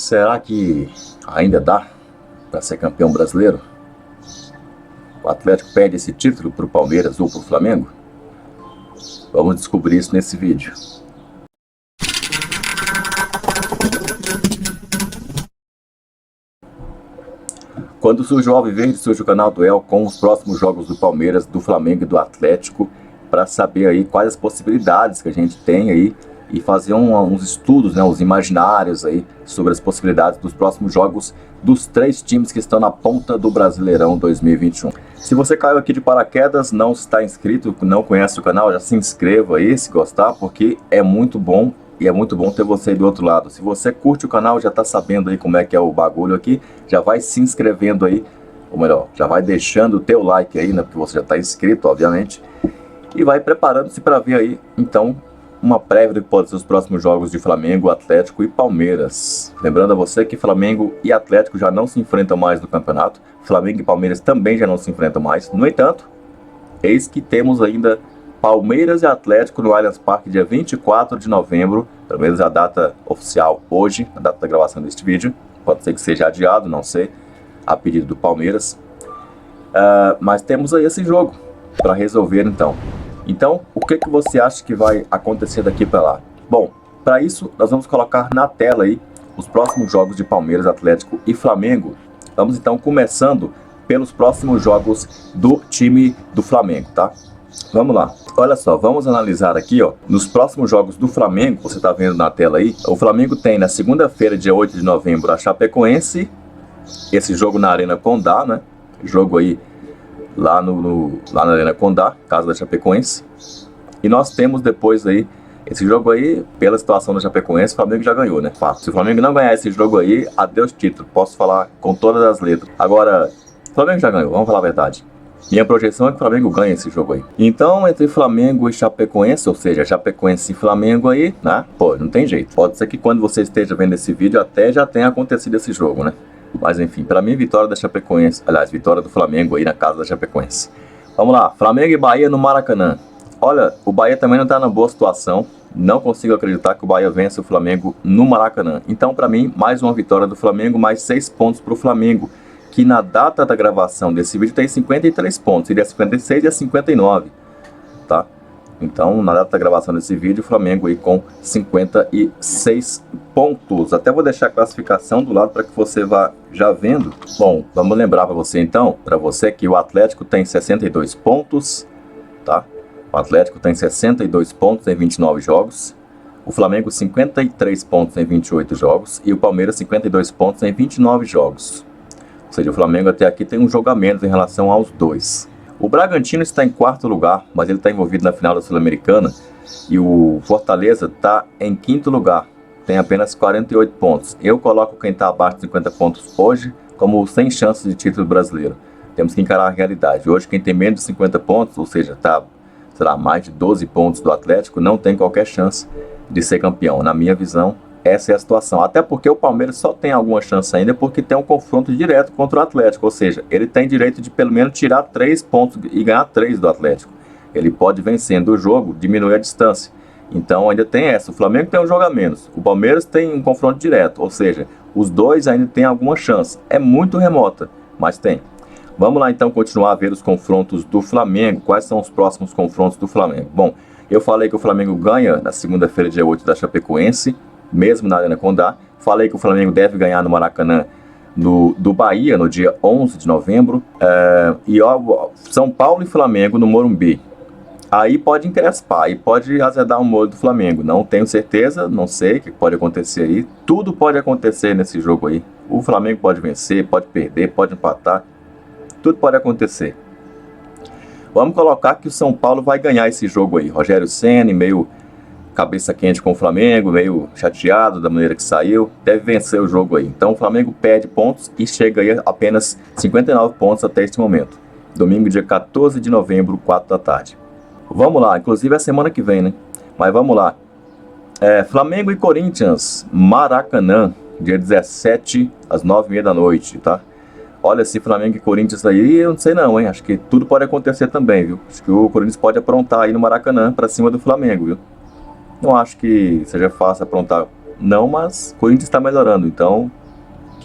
Será que ainda dá para ser campeão brasileiro? O Atlético perde esse título para o Palmeiras ou para o Flamengo? Vamos descobrir isso nesse vídeo. Quando surge o Alviverde, surge o canal do El com os próximos jogos do Palmeiras, do Flamengo e do Atlético, para saber aí quais as possibilidades que a gente tem aí e fazer uns estudos, né, uns imaginários aí sobre as possibilidades dos próximos jogos dos três times que estão na ponta do Brasileirão 2021. Se você caiu aqui de paraquedas, não está inscrito, não conhece o canal, já se inscreva aí se gostar, porque é muito bom. E é muito bom ter você aí do outro lado. Se você curte o canal, já tá sabendo aí como é que é o bagulho aqui, já vai se inscrevendo aí, ou melhor, já vai deixando o teu like aí, né, porque você já tá inscrito, obviamente, e vai preparando-se para ver aí, então, uma prévia do que pode ser os próximos jogos de Flamengo, Atlético e Palmeiras. Lembrando a você que Flamengo e Atlético já não se enfrentam mais no campeonato, Flamengo e Palmeiras também já não se enfrentam mais. No entanto, eis que temos ainda Palmeiras e Atlético no Allianz Parque, dia 24 de novembro, pelo menos a data oficial hoje, a data da gravação deste vídeo. Pode ser que seja adiado, não sei, a pedido do Palmeiras. Mas temos aí esse jogo para resolver então. Então, o que você acha que vai acontecer daqui para lá? Bom, para isso nós vamos colocar na tela aí os próximos jogos de Palmeiras, Atlético e Flamengo. Vamos então começando pelos próximos jogos do time do Flamengo, tá? Vamos lá, olha só, vamos analisar aqui, ó, nos próximos jogos do Flamengo, você tá vendo na tela aí, o Flamengo tem na segunda-feira, dia 8 de novembro, a Chapecoense, esse jogo na Arena Condá, né, jogo aí lá na Arena Condá, casa da Chapecoense, e nós temos depois aí, esse jogo aí, pela situação da Chapecoense, o Flamengo já ganhou, né, fato. Se o Flamengo não ganhar esse jogo aí, adeus título, posso falar com todas as letras. Agora, o Flamengo já ganhou, vamos falar a verdade. Minha projeção é que o Flamengo ganha esse jogo aí. Então, entre Flamengo e Chapecoense, ou seja, Chapecoense e Flamengo aí, né? Pô, não tem jeito. Pode ser que quando você esteja vendo esse vídeo até já tenha acontecido esse jogo, né? Mas enfim, para mim, vitória da Chapecoense, aliás, vitória do Flamengo aí na casa da Chapecoense. Vamos lá, Flamengo e Bahia no Maracanã. Olha, o Bahia também não tá na boa situação. Não consigo acreditar que o Bahia vença o Flamengo no Maracanã. Então, para mim, mais uma vitória do Flamengo, mais 6 pontos para o Flamengo, que na data da gravação desse vídeo tem 53 pontos, ele é 56 e é 59, tá? Então, na data da gravação desse vídeo, o Flamengo aí com 56 pontos. Até vou deixar a classificação do lado para que você vá já vendo. Bom, vamos lembrar para você então, que o Atlético tem 62 pontos, tá? O Atlético tem 62 pontos em 29 jogos, o Flamengo 53 pontos em 28 jogos e o Palmeiras 52 pontos em 29 jogos. Ou seja, o Flamengo até aqui tem um jogo a menos em relação aos dois. O Bragantino está em quarto lugar, mas ele está envolvido na final da Sul-Americana. E o Fortaleza está em quinto lugar, tem apenas 48 pontos. Eu coloco quem está abaixo de 50 pontos hoje como sem chances de título brasileiro. Temos que encarar a realidade. Hoje quem tem menos de 50 pontos, ou seja, está, sei lá, mais de 12 pontos do Atlético, não tem qualquer chance de ser campeão. Na minha visão, essa é a situação, até porque o Palmeiras só tem alguma chance ainda porque tem um confronto direto contra o Atlético, ou seja, ele tem direito de pelo menos tirar 3 pontos e ganhar 3 do Atlético. Ele pode, vencendo o jogo, diminuir a distância. Então ainda tem essa, o Flamengo tem um jogo a menos, o Palmeiras tem um confronto direto, ou seja, os dois ainda têm alguma chance. É muito remota, mas tem. Vamos lá então continuar a ver os confrontos do Flamengo. Quais são os próximos confrontos do Flamengo? Bom, eu falei que o Flamengo ganha na segunda-feira, dia 8 da Chapecoense, mesmo na Arena Condá. Falei que o Flamengo deve ganhar no Maracanã do Bahia no dia 11 de novembro. E ó, São Paulo e Flamengo no Morumbi. Aí pode encrespar, aí pode azedar o molho do Flamengo. Não tenho certeza, não sei o que pode acontecer aí. Tudo pode acontecer nesse jogo aí. O Flamengo pode vencer, pode perder, pode empatar. Tudo pode acontecer. Vamos colocar que o São Paulo vai ganhar esse jogo aí. Rogério Ceni, meio cabeça quente com o Flamengo, meio chateado da maneira que saiu, deve vencer o jogo aí. Então o Flamengo perde pontos e chega aí a apenas 59 pontos até este momento. Domingo, dia 14 de novembro, 4 da tarde. Vamos lá, inclusive é semana que vem, né? Mas vamos lá. Flamengo e Corinthians, Maracanã, dia 17, às 9h30 da noite, tá? Olha, se Flamengo e Corinthians aí, eu não sei não, hein? Acho que tudo pode acontecer também, viu? Acho que o Corinthians pode aprontar aí no Maracanã pra cima do Flamengo, viu? Não acho que seja fácil aprontar não, mas o Corinthians está melhorando, então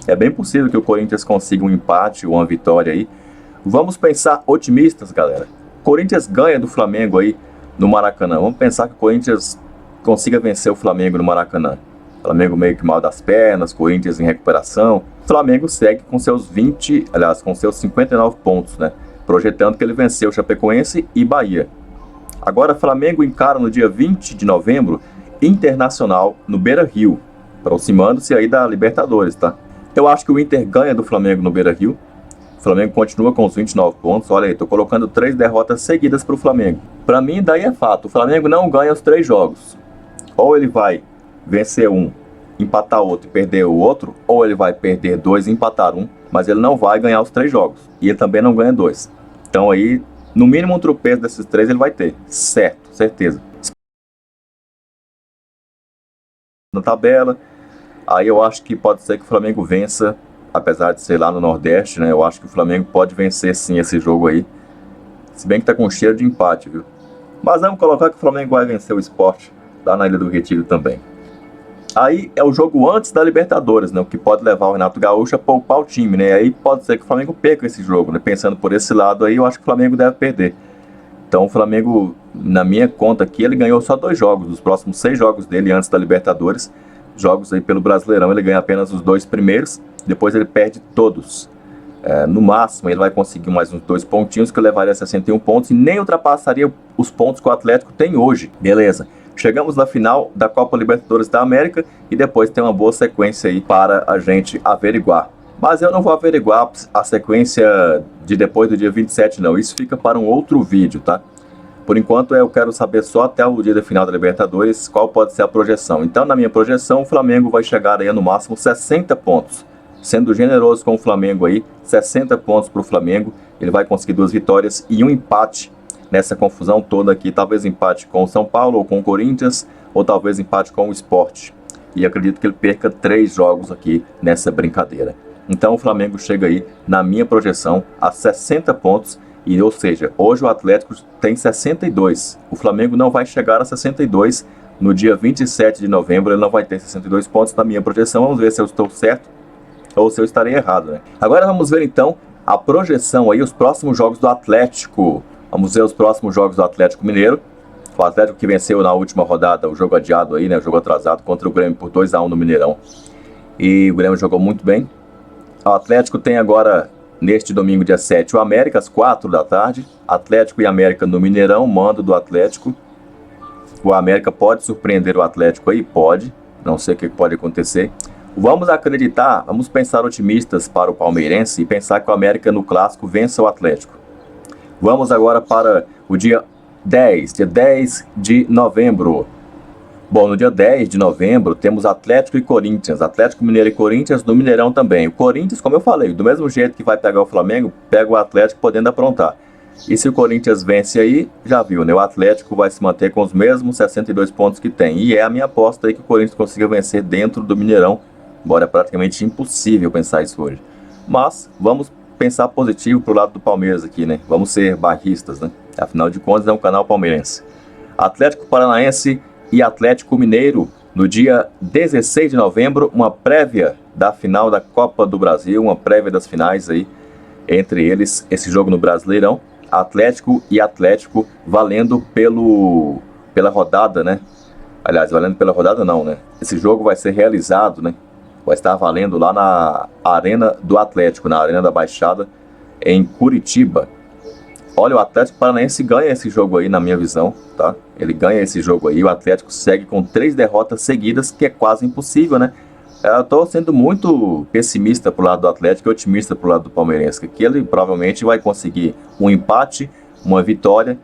é bem possível que o Corinthians consiga um empate ou uma vitória aí. Vamos pensar otimistas, galera. Corinthians ganha do Flamengo aí no Maracanã. Vamos pensar que o Corinthians consiga vencer o Flamengo no Maracanã. Flamengo meio que mal das pernas, Corinthians em recuperação. O Flamengo segue com seus 59 pontos, né? Projetando que ele venceu o Chapecoense e Bahia. Agora, Flamengo encara no dia 20 de novembro Internacional no Beira-Rio, aproximando-se aí da Libertadores, tá? Eu acho que o Inter ganha do Flamengo no Beira-Rio. O Flamengo continua com os 29 pontos. Olha aí, tô colocando 3 derrotas seguidas para o Flamengo. Para mim, daí é fato. O Flamengo não ganha os 3 jogos. Ou ele vai vencer um, empatar outro e perder o outro, ou ele vai perder 2 e empatar um, mas ele não vai ganhar os 3 jogos. E ele também não ganha 2. Então aí, no mínimo um tropeço desses 3 ele vai ter. Certo, certeza. Na tabela, aí eu acho que pode ser que o Flamengo vença, apesar de ser lá no Nordeste, né? Eu acho que o Flamengo pode vencer sim esse jogo aí. Se bem que tá com cheiro de empate, viu? Mas vamos colocar que o Flamengo vai vencer o Sport lá na Ilha do Retiro também. Aí é o jogo antes da Libertadores, né? O que pode levar o Renato Gaúcho a poupar o time, né? Aí pode ser que o Flamengo perca esse jogo, né? Pensando por esse lado aí, eu acho que o Flamengo deve perder. Então o Flamengo, na minha conta aqui, ele ganhou só 2 jogos. Dos próximos 6 jogos dele antes da Libertadores, jogos aí pelo Brasileirão, ele ganha apenas os 2 primeiros, depois ele perde todos. No máximo ele vai conseguir mais uns 2 pontinhos, que levaria a 61 pontos, e nem ultrapassaria os pontos que o Atlético tem hoje. Beleza. Chegamos na final da Copa Libertadores da América e depois tem uma boa sequência aí para a gente averiguar. Mas eu não vou averiguar a sequência de depois do dia 27 não, isso fica para um outro vídeo, tá? Por enquanto eu quero saber só até o dia da final da Libertadores qual pode ser a projeção. Então na minha projeção o Flamengo vai chegar aí no máximo 60 pontos. Sendo generoso com o Flamengo aí, 60 pontos para o Flamengo, ele vai conseguir 2 vitórias e um empate nessa confusão toda aqui. Talvez empate com o São Paulo ou com o Corinthians, ou talvez empate com o Sport. E acredito que ele perca 3 jogos aqui nessa brincadeira. Então o Flamengo chega aí, na minha projeção, a 60 pontos, e, ou seja, hoje o Atlético tem 62. O Flamengo não vai chegar a 62 no dia 27 de novembro, ele não vai ter 62 pontos na minha projeção. Vamos ver se eu estou certo ou se eu estarei errado, né? Agora vamos ver então a projeção aí, os próximos jogos do Atlético. Vamos ver os próximos jogos do Atlético Mineiro. O Atlético que venceu na última rodada, o jogo adiado aí, né? O jogo atrasado contra o Grêmio por 2-1 no Mineirão. E o Grêmio jogou muito bem. O Atlético tem agora, neste domingo, dia 7, o América, às 4 da tarde. Atlético e América no Mineirão, mando do Atlético. O América pode surpreender o Atlético aí? Pode. Não sei o que pode acontecer. Vamos acreditar, vamos pensar otimistas para o palmeirense e pensar que o América no Clássico vença o Atlético. Vamos agora para o dia 10 de novembro. Bom, no dia 10 de novembro temos Atlético e Corinthians, Atlético Mineiro e Corinthians no Mineirão também. O Corinthians, como eu falei, do mesmo jeito que vai pegar o Flamengo, pega o Atlético podendo aprontar. E se o Corinthians vence aí, já viu, né? O Atlético vai se manter com os mesmos 62 pontos que tem. E é a minha aposta aí que o Corinthians consiga vencer dentro do Mineirão. Embora é praticamente impossível pensar isso hoje. Mas vamos pensar positivo pro lado do Palmeiras aqui, né? Vamos ser barristas, né? Afinal de contas é um canal palmeirense. Atlético Paranaense e Atlético Mineiro no dia 16 de novembro, uma prévia da final da Copa do Brasil, uma prévia das finais aí, entre eles, esse jogo no Brasileirão, Atlético e Atlético valendo pela rodada, né? Aliás, valendo pela rodada não, né? Esse jogo vai ser realizado, né? Vai estar valendo lá na Arena do Atlético, na Arena da Baixada, em Curitiba. Olha, o Atlético Paranaense ganha esse jogo aí, na minha visão, tá? Ele ganha esse jogo aí, o Atlético segue com 3 derrotas seguidas, que é quase impossível, né? Eu tô sendo muito pessimista pro lado do Atlético e otimista pro lado do Palmeirense, que ele provavelmente vai conseguir um empate, uma vitória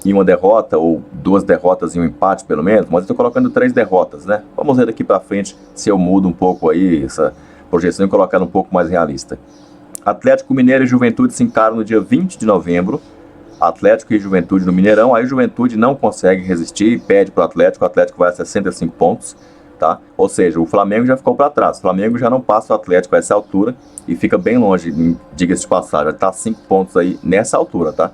e uma derrota, ou 2 derrotas e um empate pelo menos, mas eu tô colocando 3 derrotas, né? Vamos ver daqui pra frente se eu mudo um pouco aí essa projeção e colocar um pouco mais realista. Atlético Mineiro e Juventude se encaram no dia 20 de novembro, Atlético e Juventude no Mineirão. Aí o Juventude não consegue resistir e perde pro Atlético, o Atlético vai a 65 pontos, tá? Ou seja, o Flamengo já ficou para trás, o Flamengo já não passa o Atlético a essa altura e fica bem longe, diga-se de passagem, vai estar 5 pontos aí nessa altura, tá?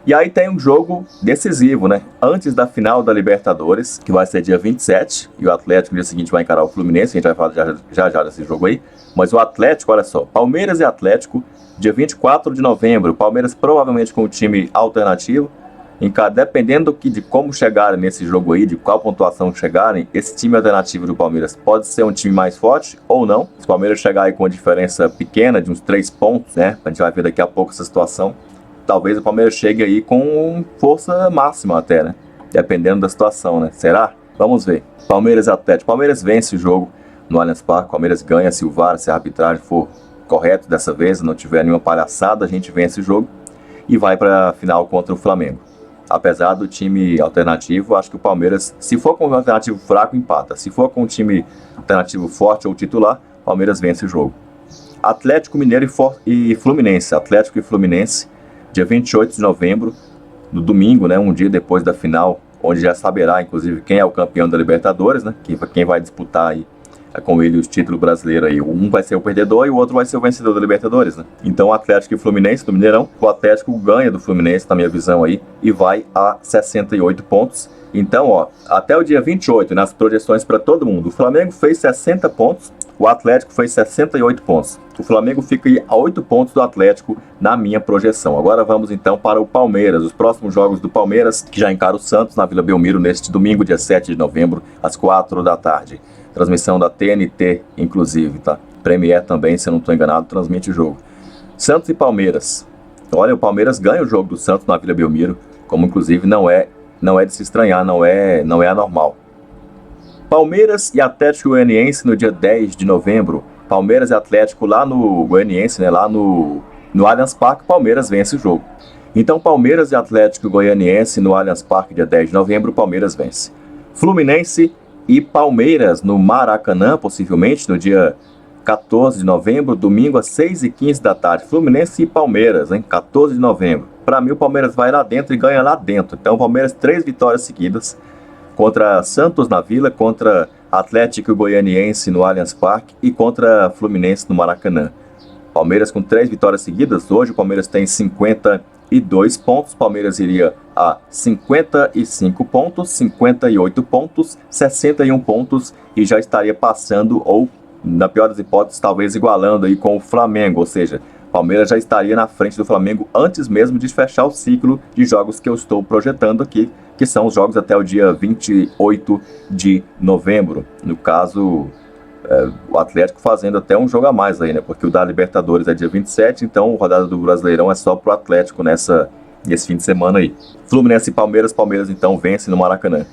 E aí tem um jogo decisivo, né? Antes da final da Libertadores, que vai ser dia 27, e o Atlético no dia seguinte vai encarar o Fluminense, a gente vai falar já desse jogo aí. Mas o Atlético, olha só, Palmeiras e Atlético, dia 24 de novembro, Palmeiras provavelmente com o time alternativo, dependendo de como chegarem nesse jogo aí, de qual pontuação chegarem, esse time alternativo do Palmeiras pode ser um time mais forte ou não. Se o Palmeiras chegar aí com uma diferença pequena, de uns 3 pontos, né? A gente vai ver daqui a pouco essa situação. Talvez o Palmeiras chegue aí com força máxima até, né? Dependendo da situação, né? Será? Vamos ver. Palmeiras e Atlético. Palmeiras vence o jogo no Allianz Parque. Palmeiras ganha se o VAR, se a arbitragem for correto dessa vez, não tiver nenhuma palhaçada, a gente vence o jogo e vai para a final contra o Flamengo. Apesar do time alternativo, acho que o Palmeiras, se for com um alternativo fraco, empata. Se for com um time alternativo forte ou titular, o Palmeiras vence o jogo. Atlético Mineiro e Fluminense. Atlético e Fluminense, dia 28 de novembro, no domingo, né, um dia depois da final, onde já saberá, inclusive, quem é o campeão da Libertadores, né, quem vai disputar aí com ele os títulos brasileiros aí. Um vai ser o perdedor e o outro vai ser o vencedor da Libertadores, né? Então Atlético e Fluminense do Mineirão, o Atlético ganha do Fluminense, na minha visão aí, e vai a 68 pontos. Então, ó, até o dia 28, nas projeções para todo mundo, o Flamengo fez 60 pontos, o Atlético fez 68 pontos. O Flamengo fica aí a 8 pontos do Atlético na minha projeção. Agora vamos então para o Palmeiras. Os próximos jogos do Palmeiras, que já encara o Santos na Vila Belmiro neste domingo, dia 7 de novembro, às 4 da tarde. Transmissão da TNT, inclusive, tá? Premier também, se eu não estou enganado, transmite o jogo. Santos e Palmeiras. Olha, o Palmeiras ganha o jogo do Santos na Vila Belmiro, como inclusive não é de se estranhar, não é anormal. Palmeiras e Atlético Goianiense no dia 10 de novembro. Palmeiras e Atlético lá no Goianiense, né? Lá no Allianz Parque, Palmeiras vence o jogo. Então, Palmeiras e Atlético Goianiense no Allianz Parque, dia 10 de novembro, Palmeiras vence. Fluminense e Palmeiras no Maracanã, possivelmente no dia 14 de novembro, domingo às 6h15 da tarde. Fluminense e Palmeiras, hein? 14 de novembro. Para mim, o Palmeiras vai lá dentro e ganha lá dentro. Então, o Palmeiras, 3 vitórias seguidas contra Santos na Vila, contra Atlético Goianiense no Allianz Parque e contra Fluminense no Maracanã. Palmeiras com 3 vitórias seguidas. Hoje o Palmeiras tem 52 pontos. Palmeiras iria a 55 pontos, 58 pontos, 61 pontos e já estaria passando ou, na pior das hipóteses, talvez igualando aí com o Flamengo. Ou seja, Palmeiras já estaria na frente do Flamengo antes mesmo de fechar o ciclo de jogos que eu estou projetando aqui, que são os jogos até o dia 28 de novembro. No caso, o Atlético fazendo até um jogo a mais aí, né? Porque o da Libertadores é dia 27, então a rodada do Brasileirão é só pro Atlético nesse fim de semana aí. Fluminense e Palmeiras então vence no Maracanã.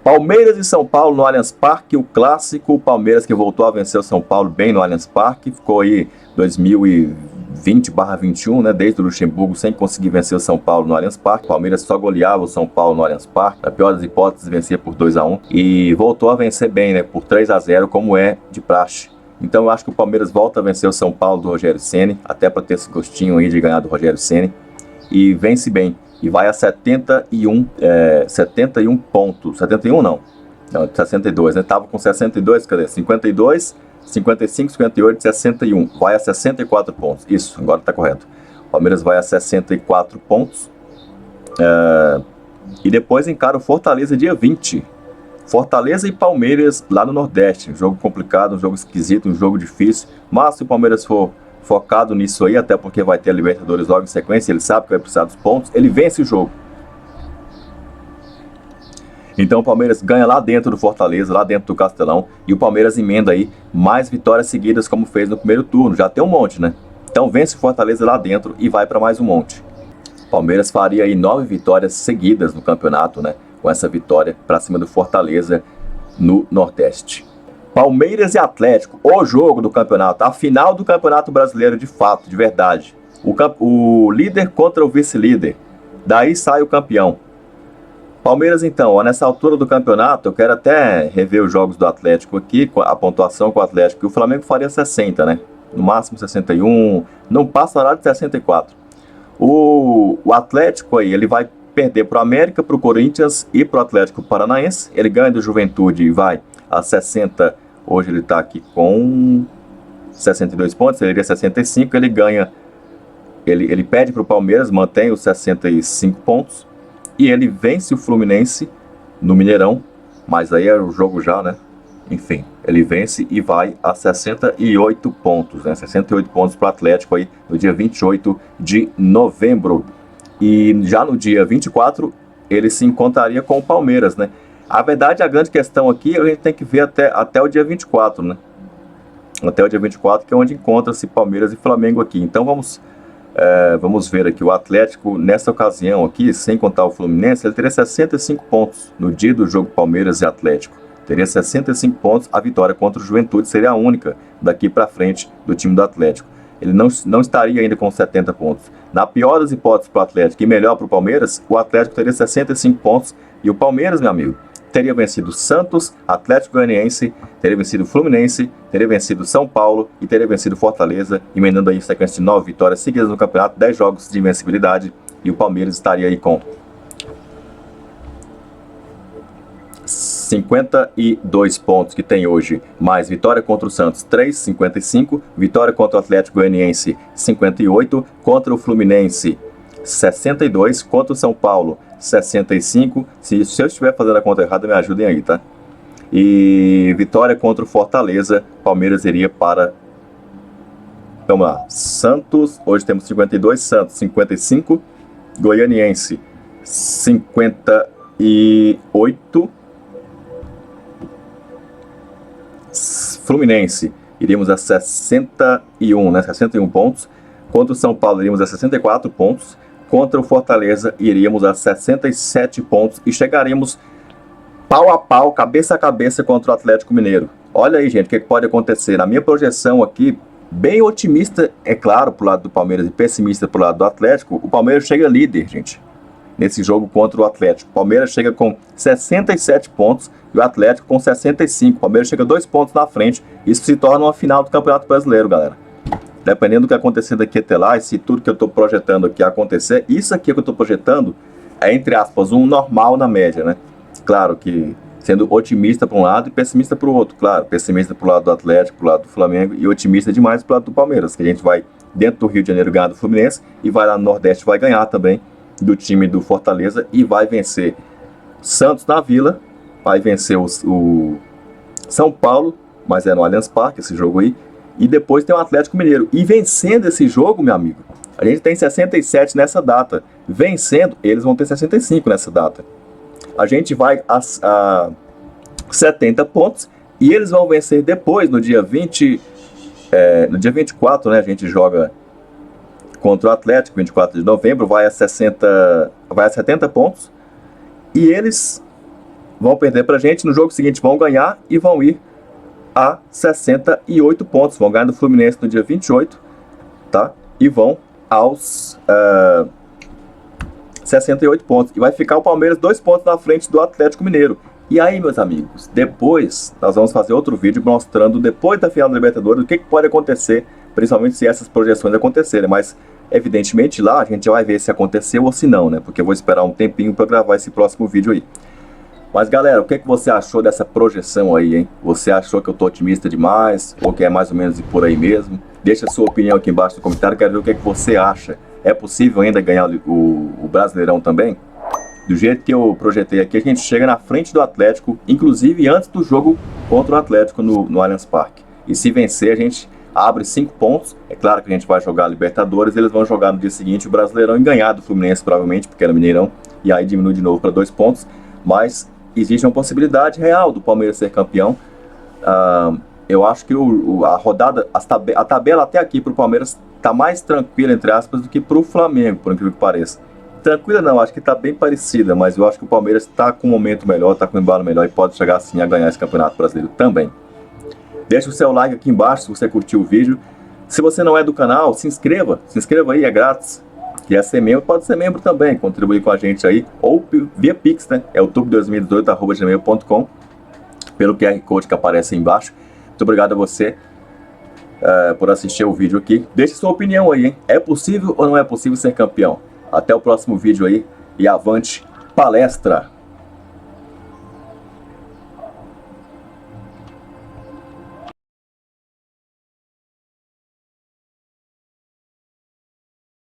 Palmeiras e São Paulo no Allianz Parque, o clássico. O Palmeiras que voltou a vencer o São Paulo bem no Allianz Parque, ficou aí 2020/21, né, desde o Luxemburgo, sem conseguir vencer o São Paulo no Allianz Parque. O Palmeiras só goleava o São Paulo no Allianz Parque, na pior das hipóteses, vencia por 2-1 e voltou a vencer bem, né, por 3-0, como é de praxe. Então eu acho que o Palmeiras volta a vencer o São Paulo do Rogério Ceni, até para ter esse gostinho aí de ganhar do Rogério Ceni, e vence bem. E vai a 71 pontos. 71 não, 62, né? Tava com 62, cadê? 52, 55, 58, 61. Vai a 64 pontos. Isso, agora tá correto. O Palmeiras vai a 64 pontos. E depois encara o Fortaleza dia 20. Fortaleza e Palmeiras lá no Nordeste. Um jogo complicado, um jogo esquisito, um jogo difícil. Mas se o Palmeiras for focado nisso aí, até porque vai ter a Libertadores logo em sequência, ele sabe que vai precisar dos pontos, ele vence o jogo. Então o Palmeiras ganha lá dentro do Fortaleza, lá dentro do Castelão, e o Palmeiras emenda aí mais vitórias seguidas como fez no primeiro turno, já tem um monte, né? Então vence o Fortaleza lá dentro e vai para mais um monte. O Palmeiras faria aí 9 vitórias seguidas no campeonato, né? Com essa vitória para cima do Fortaleza no Nordeste. Palmeiras e Atlético, o jogo do campeonato, a final do Campeonato Brasileiro de fato, de verdade. O líder contra o vice-líder, daí sai o campeão. Palmeiras então, ó, nessa altura do campeonato, eu quero até rever os jogos do Atlético aqui, a pontuação com o Atlético, que o Flamengo faria 60, né? No máximo 61, não passará de 64. O Atlético aí, ele vai perder para o América, para o Corinthians e para o Atlético Paranaense. Ele ganha do Juventude e vai a 60. Hoje ele está aqui com 62 pontos, ele iria 65, ele ganha ele perde para o Palmeiras, mantém os 65 pontos, e ele vence o Fluminense no Mineirão, mas aí é o jogo já, né? Enfim, ele vence e vai a 68 pontos, né? 68 pontos para o Atlético aí no dia 28 de novembro. E já no dia 24, ele se encontraria com o Palmeiras, né? A verdade, a grande questão aqui, a gente tem que ver até o dia 24, né? Até o dia 24, que é onde encontra-se Palmeiras e Flamengo aqui. Então vamos ver aqui, o Atlético, nessa ocasião aqui, sem contar o Fluminense, ele teria 65 pontos no dia do jogo Palmeiras e Atlético. Teria 65 pontos, a vitória contra o Juventude seria a única daqui para frente do time do Atlético. Ele não estaria ainda com 70 pontos. Na pior das hipóteses para o Atlético e melhor para o Palmeiras, o Atlético teria 65 pontos e o Palmeiras, meu amigo, teria vencido Santos, Atlético Goianiense, teria vencido Fluminense, teria vencido São Paulo e teria vencido Fortaleza, emendando aí sequência de 9 vitórias seguidas no campeonato, 10 jogos de invencibilidade, e o Palmeiras estaria aí com 52 pontos que tem hoje, mais vitória contra o Santos 3, 55, vitória contra o Atlético Goianiense 58, contra o Fluminense 62, contra o São Paulo 65, se eu estiver fazendo a conta errada me ajudem aí, tá? E vitória contra o Fortaleza, Palmeiras iria para, vamos lá, Santos, hoje temos 52, Santos 55, Goianiense 58, Fluminense, iríamos a 61, né? 61 pontos. Contra o São Paulo, iríamos a 64 pontos. Contra o Fortaleza, iríamos a 67 pontos. E chegaremos pau a pau, cabeça a cabeça contra o Atlético Mineiro. Olha aí, gente, o que pode acontecer. Na minha projeção aqui, bem otimista, é claro, pro lado do Palmeiras e pessimista pro lado do Atlético, o Palmeiras chega líder, gente, nesse jogo contra o Atlético. O Palmeiras chega com 67 pontos e o Atlético com 65. O Palmeiras chega 2 pontos na frente. Isso se torna uma final do Campeonato Brasileiro, galera. Dependendo do que acontecer daqui até lá, e se tudo que eu estou projetando aqui acontecer, isso aqui que eu estou projetando é, entre aspas, um normal na média, né? Claro que sendo otimista para um lado e pessimista para o outro. Claro, pessimista para o lado do Atlético, para o lado do Flamengo, e otimista demais para o lado do Palmeiras, que a gente vai dentro do Rio de Janeiro ganhar do Fluminense e vai lá no Nordeste, vai ganhar também do time do Fortaleza e vai vencer Santos na Vila, vai vencer o São Paulo, mas é no Allianz Parque esse jogo aí, e depois tem o Atlético Mineiro. E vencendo esse jogo, meu amigo, a gente tem 67 nessa data. Vencendo, eles vão ter 65 nessa data. A gente vai a 70 pontos e eles vão vencer depois, no dia 24, né, a gente joga contra o Atlético, 24 de novembro, vai a 70 pontos. E eles vão perder pra gente. No jogo seguinte vão ganhar e vão ir a 68 pontos. Vão ganhar do Fluminense no dia 28, tá? E vão aos 68 pontos. E vai ficar o Palmeiras 2 pontos na frente do Atlético Mineiro. E aí, meus amigos, depois nós vamos fazer outro vídeo mostrando, depois da final da Libertadores, o que pode acontecer, principalmente se essas projeções acontecerem. Mas evidentemente lá a gente já vai ver se aconteceu ou se não, né? Porque eu vou esperar um tempinho para gravar esse próximo vídeo aí. Mas galera, o que você achou dessa projeção aí, hein? Você achou que eu tô otimista demais? Ou que é mais ou menos por aí mesmo? Deixa a sua opinião aqui embaixo no comentário, quero ver o que você acha. É possível ainda ganhar o Brasileirão também? Do jeito que eu projetei aqui, a gente chega na frente do Atlético, inclusive antes do jogo contra o Atlético no Allianz Parque. E se vencer, a gente abre 5 pontos. É claro que a gente vai jogar a Libertadores, eles vão jogar no dia seguinte o Brasileirão e ganhar do Fluminense, provavelmente, porque era Mineirão, e aí diminui de novo para 2 pontos. Mas existe uma possibilidade real do Palmeiras ser campeão. Eu acho que a rodada, a tabela até aqui para o Palmeiras está mais tranquila, entre aspas, do que para o Flamengo, por incrível que pareça. Tranquila não, acho que está bem parecida, mas eu acho que o Palmeiras está com um momento melhor, está com um embalo melhor e pode chegar assim a ganhar esse Campeonato Brasileiro também. Deixa o seu like aqui embaixo se você curtiu o vídeo. Se você não é do canal, se inscreva aí, é grátis. Quer ser membro, pode ser membro também, contribuir com a gente aí, ou via Pix, né? É o tube2018@gmail.com, pelo QR Code que aparece aí embaixo. Muito obrigado a você por assistir o vídeo aqui. Deixe sua opinião aí, hein? É possível ou não é possível ser campeão? Até o próximo vídeo aí e avante palestra!